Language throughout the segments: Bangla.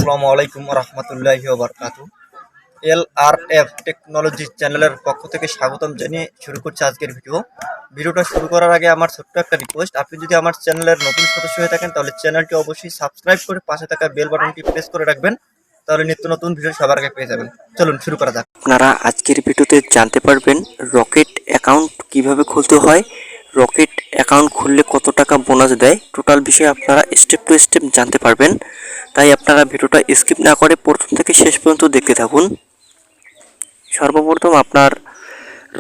আসসালামু আলাইকুম রহমতুল্লাহি ওয়া বারাকাতুহু। এলআরএফ টেকনোলজি চ্যানেলের পক্ষ থেকে স্বাগতম জানিয়ে শুরু করছি আজকের ভিডিওটা শুরু করার আগে আমার ছোট্ট একটা রিকোয়েস্ট, আপনি যদি আমার চ্যানেলের নতুন সদস্য হয়ে থাকেন তাহলে চ্যানেলটি অবশ্যই সাবস্ক্রাইব করে পাশে থাকা বেল বাটনটি প্রেস করে রাখবেন, তাহলে নিত্য নতুন ভিডিও সবার আগে পেয়ে যাবেন। চলুন শুরু করা যাক। আপনারা আজকের ভিডিওতে জানতে পারবেন রকেট অ্যাকাউন্ট কিভাবে খুলতে হয়, রকেট অ্যাকাউন্ট খুললে কত টাকা বোনাস দেয়, টোটাল বিষয়ে আপনারা স্টেপ টু স্টেপ জানতে পারবেন। তাই আপনারা ভিডিওটা স্কিপ না করে প্রথম থেকে শেষ পর্যন্ত দেখতে থাকুন। সর্বপ্রথম আপনার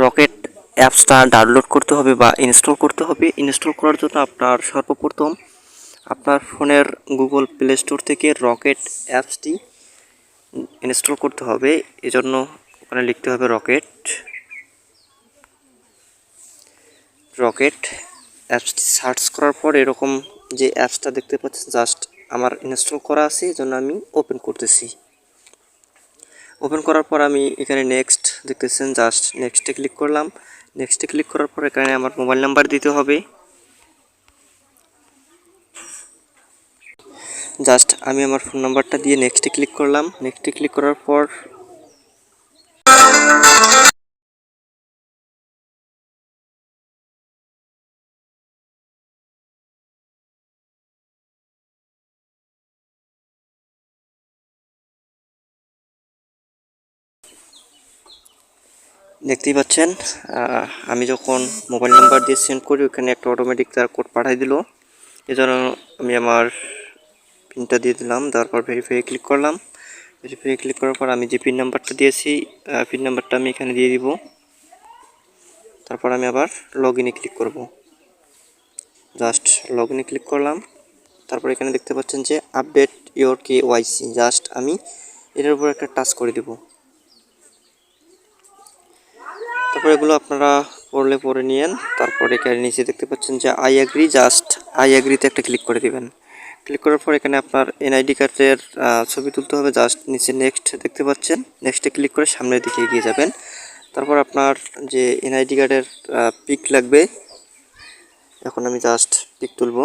রকেট অ্যাপসটা ডাউনলোড করতে হবে বা ইনস্টল করতে হবে। ইনস্টল করার জন্য আপনার সর্বপ্রথম আপনার ফোনের গুগল প্লে স্টোর থেকে রকেট অ্যাপসটি ইনস্টল করতে হবে। এজন্য ওখানে লিখতে হবে রকেট অ্যাপসটি সার্চ করার পর এরকম যে অ্যাপসটা দেখতে পাচ্ছেন জাস্ট আমার ইনস্টল করা আছে, এজন্য আমি ওপেন করতেছি। ওপেন করার পর আমি এখানে নেক্সট দেখতেছেন, জাস্ট নেক্সটে ক্লিক করলাম। নেক্সটে ক্লিক করার পর এখানে আমার মোবাইল নাম্বার দিতে হবে। জাস্ট আমি আমার ফোন নাম্বারটা দিয়ে নেক্সটে ক্লিক করলাম। নেক্সটে ক্লিক করার পর দেখতেই পাচ্ছেন আমি যখন মোবাইল নাম্বার দিয়ে সেন্ড করি ওখানে একটা অটোমেটিক তার কোড পাঠিয়ে দিল। এজন্য আমি আমার পিনটা দিয়ে দিলাম, তারপর ভেরিফাই ক্লিক করলাম। ভেরিফাই ক্লিক করার পর আমি যে পিন নাম্বারটা দিয়েছি পিন নাম্বারটা আমি এখানে দিয়ে দিব। তারপর আমি আবার লগ ইনে ক্লিক করব। জাস্ট লগ ইনে ক্লিক করলাম। তারপর এখানে দেখতে পাচ্ছেন যে আপডেট ইওর কেওয়াইসি, জাস্ট আমি এটার উপর একটা টাচ করে দেব। তারপর এগুলো আপনারা পড়ে নিয়েন। তারপর এখানে নিচে দেখতে পাচ্ছেন যে আই অ্যাগ্রি, জাস্ট আই অ্যাগ্রিতে একটা ক্লিক করে দিবেন। ক্লিক করার পর এখানে আপনার এনআইডি কার্ডের ছবি তুলতে হবে। জাস্ট নিচে নেক্সট দেখতে পাচ্ছেন, নেক্সটে ক্লিক করে সামনের দিকে এগিয়ে যাবেন। তারপর আপনার যে এনআইডি কার্ডের পিক লাগবে, এখন আমি জাস্ট পিক তুলব।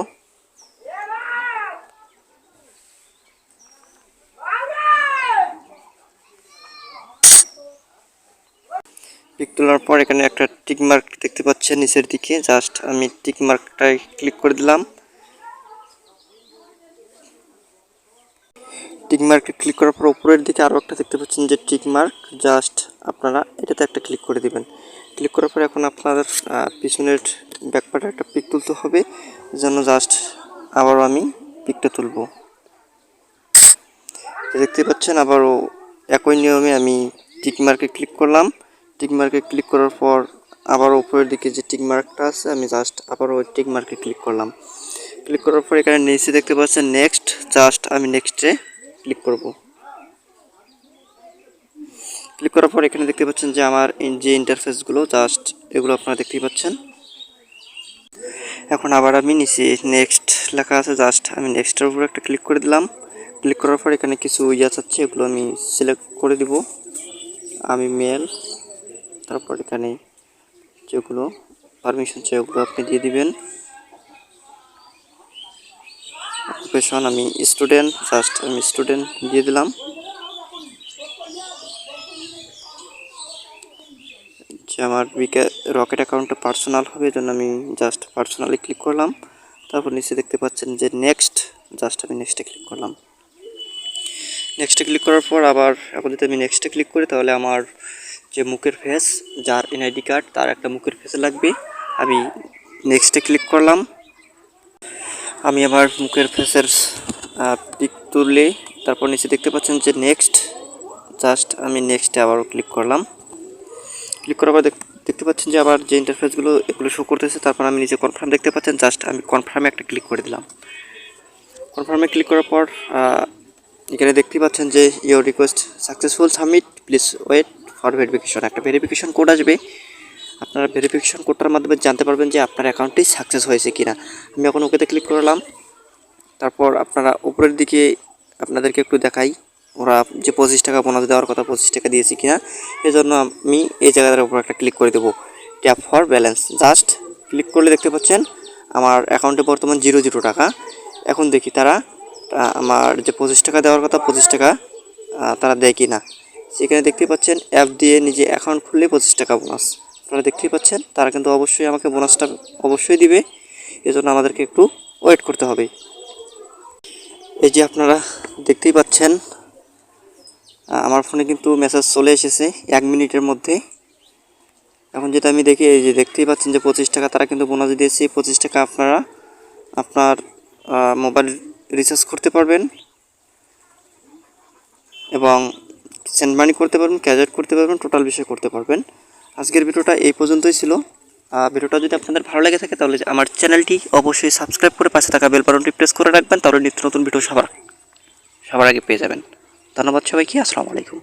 পিক তোলার পর এখানে একটা টিক মার্ক দেখতে পাচ্ছেন নিচের দিকে, জাস্ট আমি টিক মার্কটায় ক্লিক করে দিলাম। টিক মার্কে ক্লিক করার পর উপরের দিকে আরও একটা দেখতে পাচ্ছেন যে টিক মার্ক, জাস্ট আপনারা এটাতে একটা ক্লিক করে দিবেন। ক্লিক করার পর এখন আপনাদের পিছনের ব্যাকপার্টে একটা পিক তুলতে হবে, যেন জাস্ট আবারও আমি পিকটা তুলব। দেখতে পাচ্ছেন আবারও একই নিয়মে আমি টিক মার্কে ক্লিক করলাম। টিক মার্কে ক্লিক করার পর আবারও উপরের দিকে যে টিক মার্কটা আছে আমি জাস্ট আবারও ওই টিক মার্কে ক্লিক করলাম। ক্লিক করার পর এখানে নিচে দেখতে পাচ্ছেন নেক্সট, জাস্ট আমি নেক্সটে ক্লিক করব। ক্লিক করার পর এখানে দেখতে পাচ্ছেন যে আমার যে ইন্টারফেসগুলো জাস্ট এগুলো আপনারা দেখতেই পাচ্ছেন। এখন আবার আমি নিচে নেক্সট লেখা আছে, জাস্ট আমি নেক্সটের উপর একটা ক্লিক করে দিলাম। ক্লিক করার পর এখানে কিছু চাচ্ছে, এগুলো আমি সিলেক্ট করে দিব। আমি মেল, তারপর এখানে যেগুলো পারমিশন চাই ওগুলো আপনি দিয়ে দিবেন। অকুপেশন আমি স্টুডেন্ট, জাস্ট আমি স্টুডেন্ট দিয়ে দিলাম। যে আমার রকেট অ্যাকাউন্টটা পার্সোনাল হবে, এই জন্য আমি জাস্ট পার্সোনালি ক্লিক করলাম। তারপর নিচে দেখতে পাচ্ছেন যে নেক্সট, জাস্ট আমি নেক্সটে ক্লিক করলাম। নেক্সটে ক্লিক করার পর আবার এখন যদি আমি নেক্সটে ক্লিক করি তাহলে আমার যে মুখের ফেস, যার এনআইডি কার্ড তার একটা মুখের ফেস লাগবে। আমি নেক্সটে ক্লিক করলাম। আমি আমার মুখের ফেসের পিক তুললে তারপর নিচে দেখতে পাচ্ছেন যে নেক্সট, জাস্ট আমি নেক্সটে আবারও ক্লিক করলাম। ক্লিক করার পর দেখতে পাচ্ছেন যে আবার যে ইন্টারফেসগুলো এগুলো শো করতেছে। তারপর আমি নিচে কনফার্ম দেখতে পাচ্ছেন, জাস্ট আমি কনফার্মে একটা ক্লিক করে দিলাম। কনফার্মে ক্লিক করার পর এখানে দেখতে পাচ্ছেন যে your request successful submit, please wait for verification, একটা ভেরিফিকেশন কোড আসবে। আপনারা ভেরিফিকেশন কোডটার মাধ্যমে জানতে পারবেন যে আপনার অ্যাকাউন্টটি সাকসেস হয়েছে কিনা। আমি এখন ওকেতে ক্লিক করলাম। তারপর আপনারা উপরের দিকে আপনাদেরকে একটু দেখাই ওরা যে 25 টাকা বোনাস দেওয়ার কথা 25 টাকা দিয়েছে কিনা। এই জন্য আমি এই জায়গাটার উপর একটা ক্লিক করে দেবো, tap for balance. Just click করলে দেখতে পাচ্ছেন আমার অ্যাকাউন্টে বর্তমান 0 টাকা। এখন দেখি তারা আমার যে 25 টাকা দেওয়ার কথা 25 টাকা তারা দেয় কি না। সেখানে দেখতেই পাচ্ছেন অ্যাপ দিয়ে নিজে অ্যাকাউন্ট খুললে 25 টাকা বোনাস আপনারা দেখতেই পাচ্ছেন। তারা কিন্তু অবশ্যই আমাকে বোনাসটা অবশ্যই দিবে, এজন্য আমাদেরকে একটু ওয়েট করতে হবে। এই যে আপনারা দেখতেই পাচ্ছেন আমার ফোনে কিন্তু মেসেজ চলে এসেছে 1 মিনিটের মধ্যে। এখন যেটা আমি দেখি, এই যে দেখতেই পাচ্ছেন যে 25 টাকা তারা কিন্তু বোনাস দিয়েছে। 25 টাকা আপনারা আপনার মোবাইল রিচার্জ করতে পারবেন এবং সেন্ড মানি করতে পারবেন, ক্যাশ আউট করতে পারবেন, টোটাল বিষয় করতে পারবেন। আজকের ভিডিওটা এই পর্যন্তই ছিল। ভিডিওটা যদি আপনাদের ভালো লেগে থাকে তাহলে আমার চ্যানেলটি অবশ্যই সাবস্ক্রাইব করে পাশে থাকা বেল বাটনটি প্রেস করে রাখবেন, তাহলে নিত্য নতুন ভিডিও সবার আগে পেয়ে যাবেন। ধন্যবাদ সবাইকে, আসসালামু আলাইকুম।